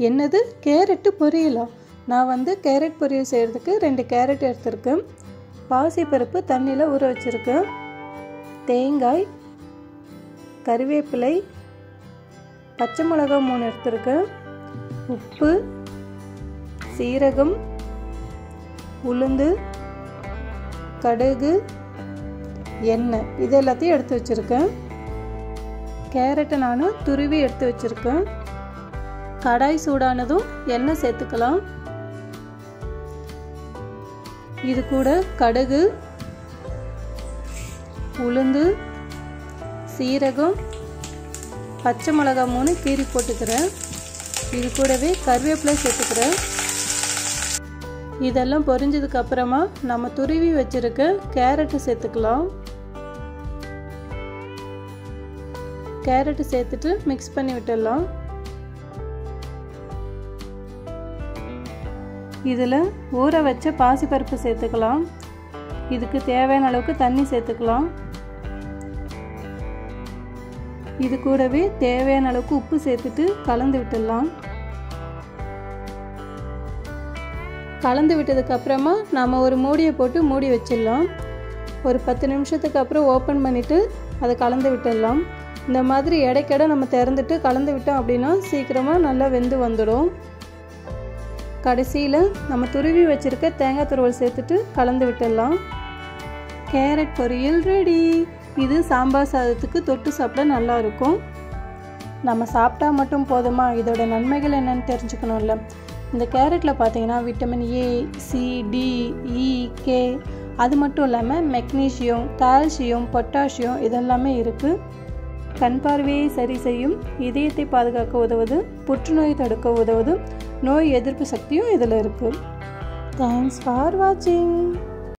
என்னது கேரட்டு பொரியலா? நான் கேரட் பொரியல் செய்கிறதுக்கு 2 கேரட் எடுத்திருக்கேன். பாசிப்பருப்பு தண்ணியில் ஊற வச்சுருக்கேன். தேங்காய், கறிவேப்பிலை, பச்சை மிளகாய் 3 எடுத்திருக்கேன். உப்பு, சீரகம், உளுந்து, கடுகு, எண்ணெய் இது எல்லாத்தையும் எடுத்து வச்சுருக்கேன். கேரட்டை நான் துருவி எடுத்து வச்சுருக்கேன். கடாய் சூடானதும் எண்ணெய் சேர்த்துக்கலாம். இது கூட கடுகு, உளுந்து, சீரகம், பச்சை மிளகாய் 3 கீறி போட்டுக்கிறேன். இது கூடவே கறிவேப்பிலை சேர்த்துக்கிறேன். இதெல்லாம் பொரிஞ்சதுக்கு அப்புறமா நம்ம துருவி வச்சிருக்க கேரட்டை சேர்த்துக்கலாம். கேரட்டு சேர்த்துட்டு மிக்ஸ் பண்ணி விட்டுடலாம். இதில் ஊற வச்ச பாசிப்பருப்பு சேர்த்துக்கலாம். இதுக்கு தேவையான அளவுக்கு தண்ணி சேர்த்துக்கலாம். இது கூடவே தேவையான அளவுக்கு உப்பு சேர்த்துட்டு கலந்து விட்டுடலாம். கலந்து விட்டதுக்கு அப்புறமா நம்ம ஒரு மூடியை போட்டு மூடி வச்சிடலாம். ஒரு 10 நிமிஷத்துக்கு அப்புறம் ஓப்பன் பண்ணிவிட்டு அதை கலந்து விட்டுடலாம். இந்த மாதிரி இடைக்கிட நம்ம திறந்துட்டு கலந்து விட்டோம் அப்படின்னா சீக்கிரமாக நல்லா வெந்து வந்துடும். கடைசியில் நம்ம துருவி வச்சுருக்க தேங்காய் துருவல் சேர்த்துட்டு கலந்து விட்டுடலாம். கேரட் பொரியல் ரெடி. இது சாம்பார் சாதத்துக்கு தொட்டு சாப்பிட நல்லாயிருக்கும். நம்ம சாப்பிட்டா மட்டும் போதுமா, இதோட நன்மைகள் என்னென்னு தெரிஞ்சுக்கணும்ல. இந்த கேரட்டில் பார்த்தீங்கன்னா vitamin A, C, D, E, K, அது மட்டும் இல்லாமல் மெக்னீஷியம், கால்சியம், பொட்டாசியம் இதெல்லாமே இருக்குது. கண் பார்வையை சரி செய்யும், இதயத்தை பாதுகாக்க உதவுது, புற்றுநோய் தடுக்க உதவுது, நோய் எதிர்ப்பு சக்தியும் இதில் இருக்குது. தேங்க்ஸ் ஃபார் வாட்சிங்.